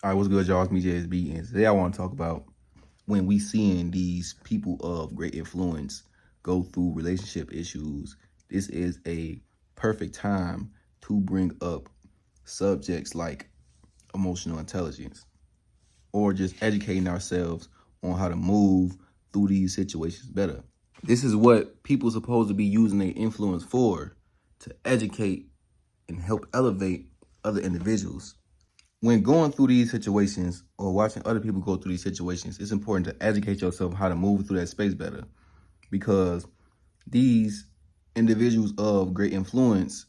All right, what's good, y'all? It's me, JSB, and today I want to talk about when we seeing these people of great influence go through relationship issues. This is a perfect time to bring up subjects like emotional intelligence or just educating ourselves on how to move through these situations better. This is what people are supposed to be using their influence for, to educate and help elevate other individuals. When going through these situations or watching other people go through these situations, it's important to educate yourself how to move through that space better, because these individuals of great influence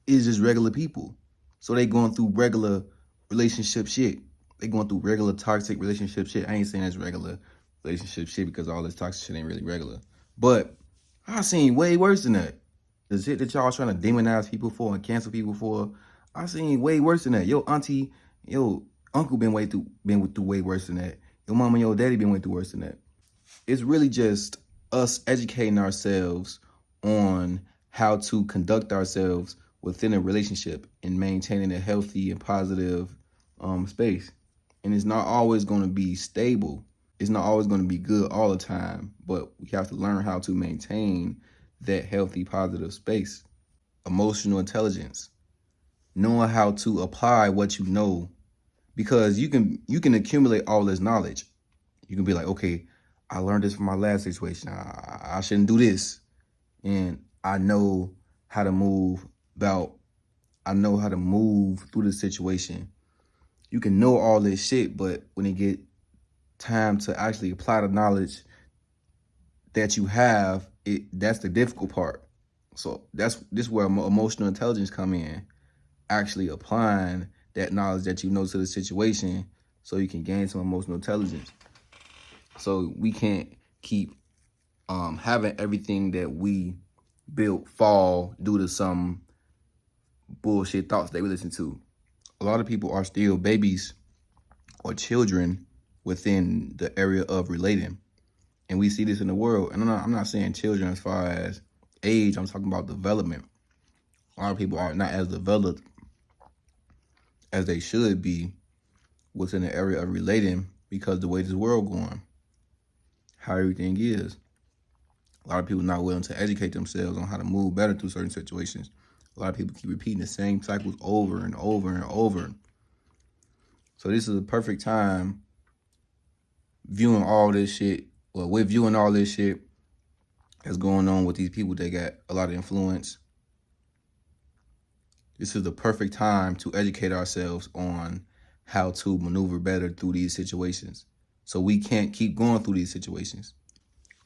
is just regular people. So they going through regular relationship shit. They going through regular toxic relationship shit. I ain't saying that's regular relationship shit because all this toxic shit ain't really regular. But I seen way worse than that. The shit that y'all trying to demonize people for and cancel people for, I seen way worse than that. Yo auntie, yo uncle been through way worse than that. Your mama and your daddy been way through worse than that. It's really just us educating ourselves on how to conduct ourselves within a relationship and maintaining a healthy and positive space. And it's not always going to be stable. It's not always going to be good all the time, but we have to learn how to maintain that healthy, positive space. Emotional intelligence, knowing how to apply what you know, because you can accumulate all this knowledge. You can be like, okay, I learned this from my last situation. I shouldn't do this, and I know how to move I know how to move through the situation. You can know all this shit, but when it get time to actually apply the knowledge that you have, that's the difficult part. So this where emotional intelligence come in, actually applying that knowledge that you know to the situation so you can gain some emotional intelligence. So we can't keep having everything that we built fall due to some bullshit thoughts that we listen to. A lot of people are still babies or children within the area of relating. And we see this in the world. And I'm not saying children as far as age, I'm talking about development. A lot of people are not as developed as they should be within the area of relating because the way this world going, how everything is. A lot of people not willing to educate themselves on how to move better through certain situations. A lot of people keep repeating the same cycles over and over and over. So this is a perfect time viewing all this shit. Well, we're viewing all this shit that's going on with these people that got a lot of influence. This is the perfect time to educate ourselves on how to maneuver better through these situations. So we can't keep going through these situations.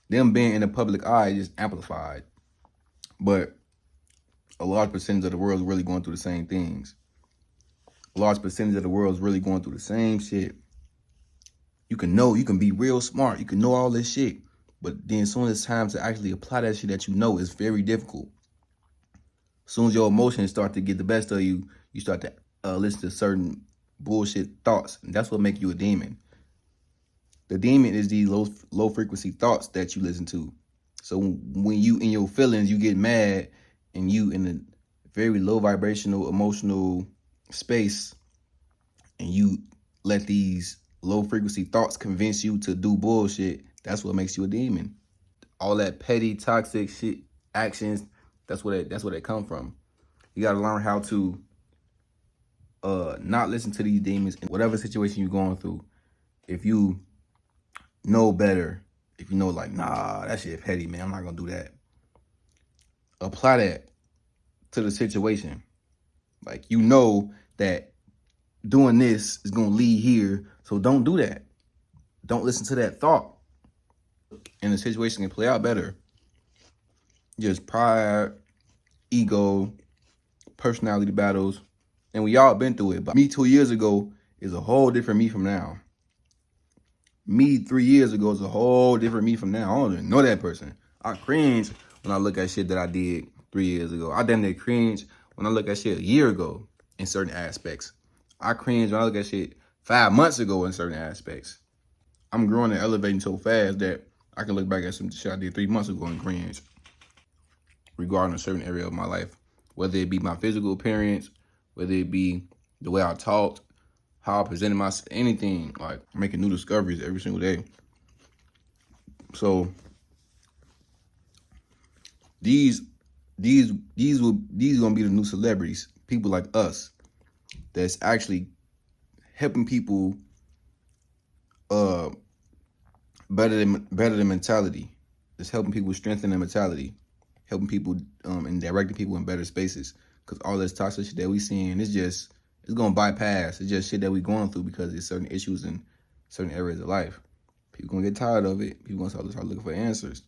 Them being in the public eye is amplified. But a large percentage of the world is really going through the same things. A large percentage of the world is really going through the same shit. You can be real smart. You can know all this shit. But then as soon as it's time to actually apply that shit that you know, it's very difficult. As soon as your emotions start to get the best of you, you start to listen to certain bullshit thoughts. And that's what makes you a demon. The demon is these low frequency thoughts that you listen to. So when you in your feelings, you get mad and you in a very low vibrational emotional space and you let these low frequency thoughts convince you to do bullshit, that's what makes you a demon. All that petty, toxic shit, actions, that's where it come from. You gotta learn how to not listen to these demons in whatever situation you're going through. If you know better, if you know like, nah, that shit petty, man, I'm not gonna do that. Apply that to the situation. Like, you know that doing this is gonna lead here, so don't do that. Don't listen to that thought. And the situation can play out better. Just pride, ego, personality battles, and we all been through it. But me 2 years ago is a whole different me from now. Me 3 years ago is a whole different me from now. I don't even know that person. I cringe when I look at shit that I did 3 years ago. I damn near cringe when I look at shit a year ago in certain aspects. I cringe when I look at shit 5 months ago in certain aspects. I'm growing and elevating so fast that I can look back at some shit I did 3 months ago and cringe regarding a certain area of my life. Whether it be my physical appearance, whether it be the way I talked, how I presented my anything, like making new discoveries every single day. So these gonna be the new celebrities, people like us that's actually helping people better than mentality. It's helping people strengthen their mentality, helping people and directing people in better spaces. Cause all this toxic shit that we seeing is just it's gonna bypass. It's just shit that we going through because there's certain issues in certain areas of life. People gonna get tired of it. People gonna start looking for answers,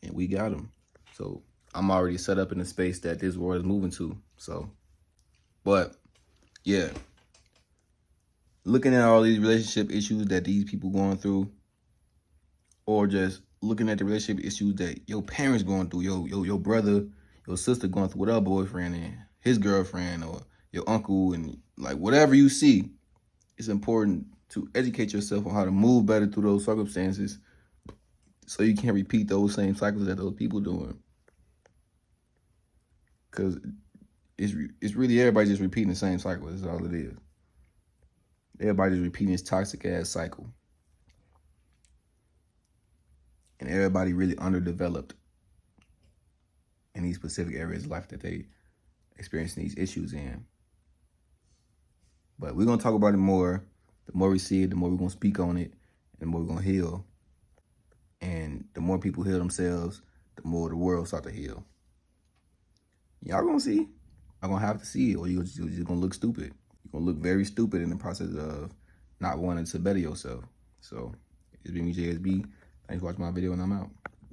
and we got them. So I'm already set up in the space that this world is moving to. So, but yeah, looking at all these relationship issues that these people going through, or just looking at the relationship issues that your parents going through, your brother, your sister going through with her boyfriend and his girlfriend, or your uncle, and like whatever you see, it's important to educate yourself on how to move better through those circumstances so you can't repeat those same cycles that those people doing. Because it's really everybody just repeating the same cycle. That's all it is. Everybody just repeating this toxic ass cycle. And everybody really underdeveloped in these specific areas of life that they experiencing these issues in. But we're gonna talk about it more. The more we see it, the more we're gonna speak on it, and the more we're gonna heal. And the more people heal themselves, the more the world start to heal. Y'all gonna see. I'm gonna have to see it, or you're just gonna look stupid. You're gonna look very stupid in the process of not wanting to better yourself. So it's been me, JSB. Thanks for watching my video, and I'm out.